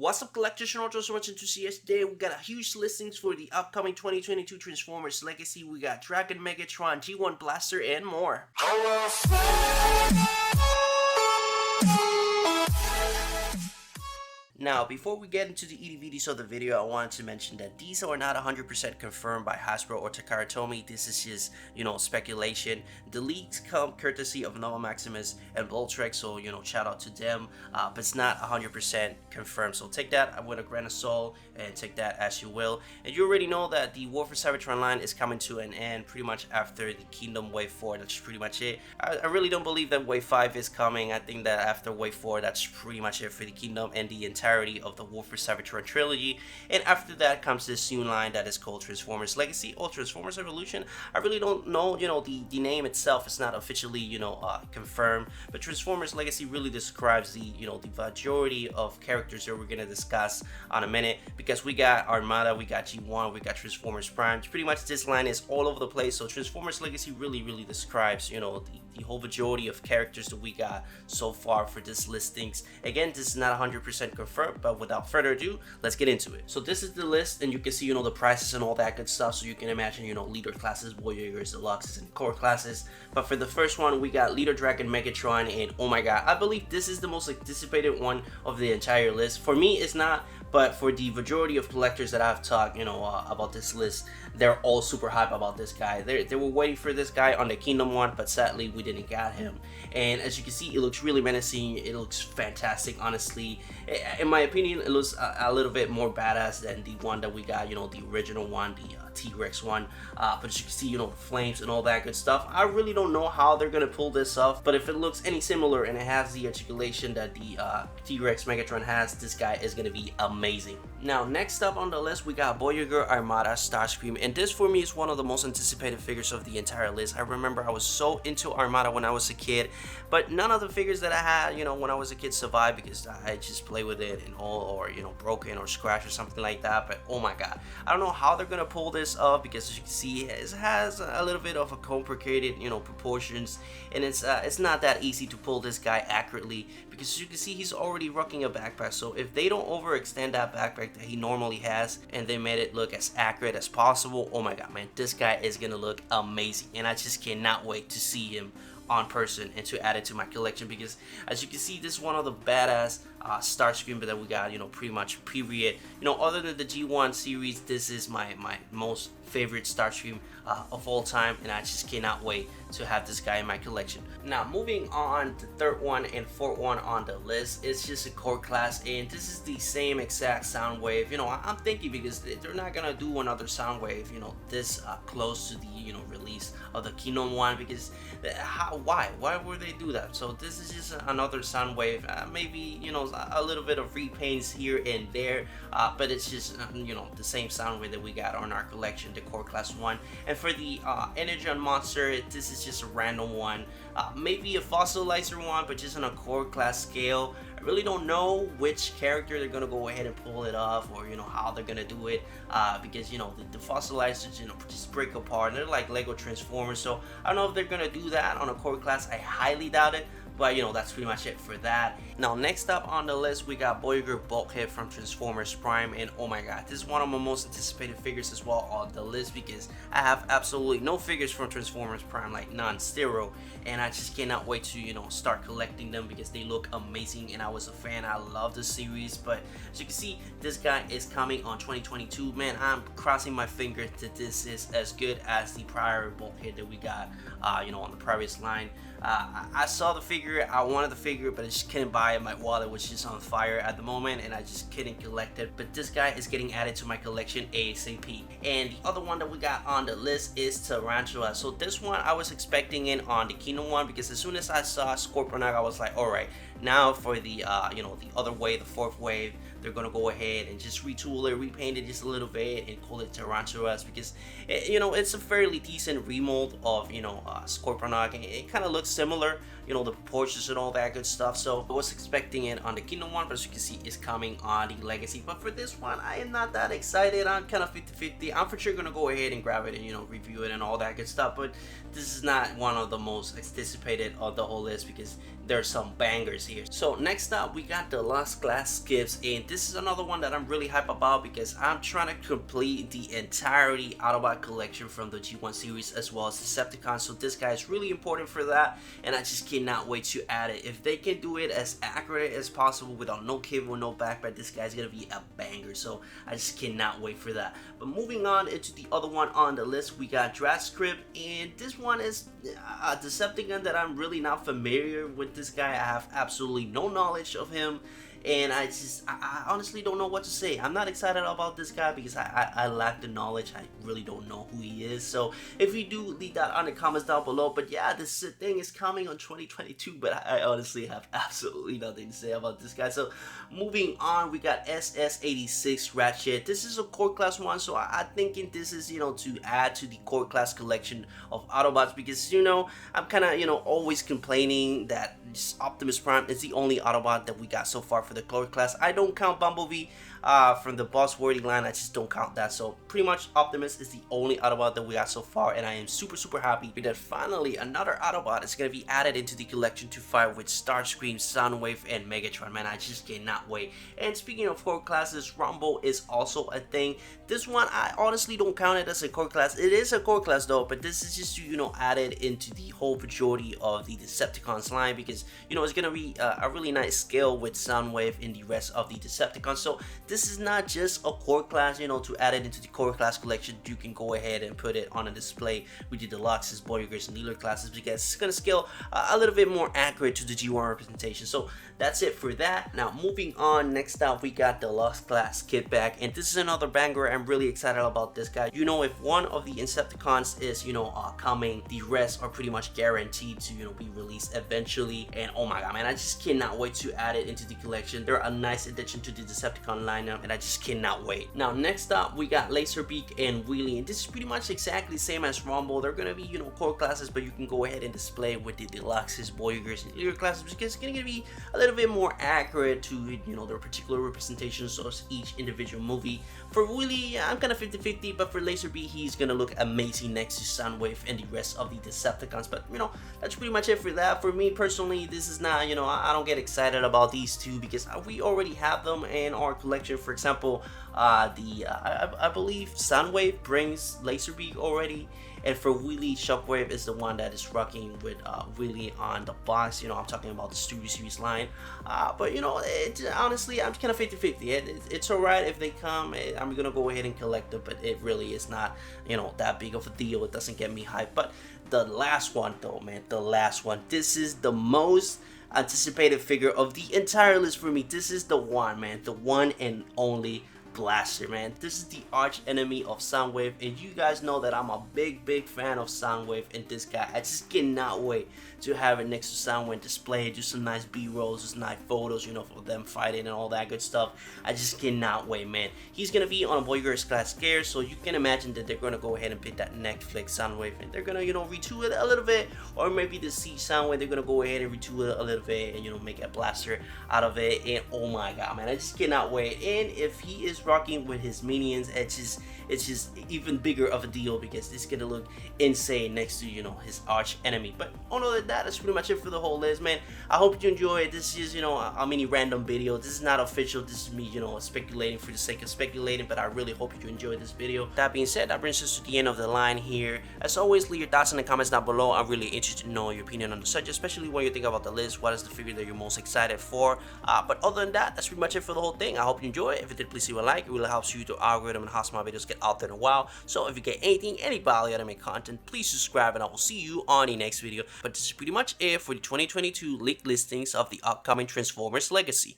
What's up, collectors and ultra much enthusiasts? Today we got a huge listings for the upcoming 2022 Transformers Legacy. We got Dragon Megatron, G1 Blaster, and more. Now, before we get into the EDVDs of the video, I wanted to mention that these are not 100% confirmed by Hasbro or Takara Tomy. This is just, speculation. The leaks come courtesy of Nova Maximus and Voltrek, so, shout out to them. But it's not 100% confirmed, so take that with a grain of salt and take that as you will. And you already know that the War for Cybertron line is coming to an end pretty much after the Kingdom Wave 4. That's pretty much it. I really don't believe that Wave 5 is coming. I think that after Wave 4, that's pretty much it for the Kingdom and the entire of the War for Cybertron trilogy. And after that comes this new line that is called Transformers Legacy or Transformers Evolution. I really don't know, the name itself is not officially, confirmed, but Transformers Legacy really describes the, the majority of characters that we're gonna discuss on a minute, because we got Armada, we got G1, we got Transformers Prime. Pretty much this line is all over the place, so Transformers Legacy really describes, the whole majority of characters that we got so far for this listings. Again, this is not 100% confirmed, but without further ado, let's get into it. So this is the list, and you can see, the prices and all that good stuff, so you can imagine, leader classes, Voyagers, Deluxes, and core classes. But for the first one, we got Leader Dragon Megatron, and oh my god, I believe this is the most anticipated one of the entire list. For me, it's not, but for the majority of collectors that I've talked, about this list, they're all super hype about this guy. They were waiting for this guy on the Kingdom one, but sadly we didn't get him. And as you can see, it looks really menacing. It looks fantastic, honestly. In my opinion, it looks a little bit more badass than the one that we got, the original one, the T-Rex one. But as you can see, the flames and all that good stuff. I really don't know how they're gonna pull this off, but if it looks any similar and it has the articulation that the T-Rex Megatron has, this guy is gonna be amazing. Now, next up on the list, we got Voyager Armada Starscream, and this for me is one of the most anticipated figures of the entire list. I remember I was so into Armada when I was a kid, but none of the figures that I had, when I was a kid survived because I just played with it and all, or broken or scratched or something like that. But oh my god, I don't know how they're gonna pull this off, because as you can see, it has a little bit of a complicated, proportions, and it's not that easy to pull this guy accurately, because as you can see, he's already rocking a backpack. So if they don't overextend that backpack that he normally has and they made it look as accurate as possible, oh my god, man, this guy is gonna look amazing, and I just cannot wait to see him on person and to add it to my collection, because as you can see, this is one of the badass Starscream that we got, pretty much period. Other than the G1 series, this is my most favorite Starscream of all time, and I just cannot wait to have this guy in my collection. Now, moving on, the third one and fourth one on the list, it's just a core class, and this is the same exact sound wave. I'm thinking, because they're not gonna do another sound wave, this close to the release of the Kingdom one, because why would they do that? So this is just another sound wave, maybe a little bit of repaints here and there, but it's just the same sound wave that we got on our collection, the core class one. And for the Energon monster, this is just a random one, maybe a fossilizer one, but just on a core class scale. I really don't know which character they're gonna go ahead and pull it off, or how they're gonna do it, because the fossilizers just break apart. They're like Lego Transformers, so I don't know if they're gonna do that on a core class. I highly doubt it. But that's pretty much it for that. Now, next up on the list, we got Voyager Bulkhead from Transformers Prime, and oh my god, this is one of my most anticipated figures as well on the list, because I have absolutely no figures from Transformers Prime, like none, zero, and I just cannot wait to start collecting them, because they look amazing, and I was a fan. I love the series. But as you can see, this guy is coming on 2022. Man, I'm crossing my fingers that this is as good as the prior Bulkhead that we got on the previous line. I saw the figure, I wanted the figure, but I just couldn't buy it. My wallet was just on fire at the moment, and I just couldn't collect it. But this guy is getting added to my collection ASAP. And the other one that we got on the list is Tarantula. So this one I was expecting it on the Kingdom one, because as soon as I saw Scorpion, I was like, alright, now for the the other wave, the fourth wave, they're gonna go ahead and just retool it, repaint it just a little bit, and call it Tarantulas, because it's a fairly decent remold of Scorponok, and it kind of looks similar, the proportions and all that good stuff. So I was expecting it on the Kingdom one, but as you can see, it's coming on the Legacy. But for this one, I am not that excited. I'm kind of 50-50. I'm for sure gonna go ahead and grab it and review it and all that good stuff, but this is not one of the most anticipated of the whole list, because there's some bangers here. So next up we got the Lost Class Skids, and this is another one that I'm really hype about because I'm trying to complete the entirety Autobot collection from the G1 series as well as Decepticons. So this guy is really important for that, and I just cannot wait to add it. If they can do it as accurate as possible without no cable, no backpack, this guy's gonna be a banger. So I just cannot wait for that. But moving on into the other one on the list, we got Dragscript, and this one is a Decepticon that I'm really not familiar with. This guy, I have absolutely no knowledge of him, and I honestly don't know what to say. I'm not excited about this guy because I lack the knowledge. I really don't know who he is. So if you do, leave that on the comments down below. But yeah, this thing is coming on 2022, but I honestly have absolutely nothing to say about this guy. So moving on, we got SS86 Ratchet. This is a core class one, so I'm thinking this is, to add to the core class collection of Autobots, because I'm kind of always complaining that Optimus Prime is the only Autobot that we got so far for the core class. I don't count Bumblebee from the Boss Worthy line. I just don't count that. So pretty much Optimus is the only Autobot that we got so far, and I am super happy that finally another Autobot is going to be added into the collection to fight with Starscream, Soundwave, and Megatron. Man, I just cannot wait. And speaking of core classes, Rumble is also a thing. This one, I honestly don't count it as a core class. It is a core class though, but this is just added into the whole majority of the Decepticons line, because it's gonna be a really nice scale with Soundwave and the rest of the Decepticons. So this is not just a core class, to add it into the core class collection. You can go ahead and put it on a display with the Deluxes, Voyagers, and Leader classes, because it's gonna scale a little bit more accurate to the G1 representation. So that's it for that. Now moving on, next up we got the Lost Class Kickback, and this is another banger. I'm really excited about this guy. If one of the Incepticons is coming, the rest are pretty much guaranteed to be released eventually. And oh my god, man, I just cannot wait to add it into the collection. They're a nice addition to the Decepticon lineup, and I just cannot wait. Now next up we got Laserbeak and Wheelie, and this is pretty much exactly the same as Rumble. They're gonna be core classes, but you can go ahead and display with the Deluxes, Voyagers, and Leader classes, because it's gonna be a little bit more accurate to their particular representations of each individual movie. For Wheelie, I'm kind of 50-50, but for Laserbeak, he's gonna look amazing next to Soundwave and the rest of the Decepticons. But that's pretty much it for that. For me personally, this is not, I don't get excited about these two because we already have them in our collection. For example, I believe Soundwave brings Laserbeak already, and for Wheelie, Shockwave is the one that is rocking with Wheelie on the box. I'm talking about the Studio Series line. But honestly, I'm kind of 50-50. It's alright if they come. I'm gonna go ahead and collect them, but it really is not that big of a deal. It doesn't get me hyped. But the last one though, man, the last one. This is the most anticipated figure of the entire list for me. This is the one, man, the one and only Blaster, man. This is the arch enemy of Soundwave, and you guys know that I'm a big fan of Soundwave and this guy. I just cannot wait to have it next to Soundwave display, do some nice B-rolls, just nice photos, for them fighting and all that good stuff. I just cannot wait, man. He's gonna be on a Voyager's class scare, so you can imagine that they're gonna go ahead and pick that Netflix Soundwave, and they're gonna retool it a little bit, or maybe the Siege Soundwave, they're gonna go ahead and retool it a little bit and make a Blaster out of it. And oh my god, man, I just cannot wait. And if he is rocking with his minions, it's just even bigger of a deal, because it's gonna look insane next to his arch enemy. But other than that, that's pretty much it for the whole list, man. I hope you enjoy it. This is a mini random video. This is not official. This is me speculating for the sake of speculating, but I really hope you enjoyed this video. That being said, that brings us to the end of the line here. As always, leave your thoughts in the comments down below. I'm really interested to know your opinion on the subject, especially what you think about the list. What is the figure that you're most excited for? But other than that, that's pretty much it for the whole thing. I hope you enjoy it. If you did, please leave a like. It really helps you to algorithm and helps my videos get out there in a while. So if you get any value out of my content, please subscribe, and I will see you on the next video. But this is pretty much it for the 2022 leaked listings of the upcoming Transformers Legacy.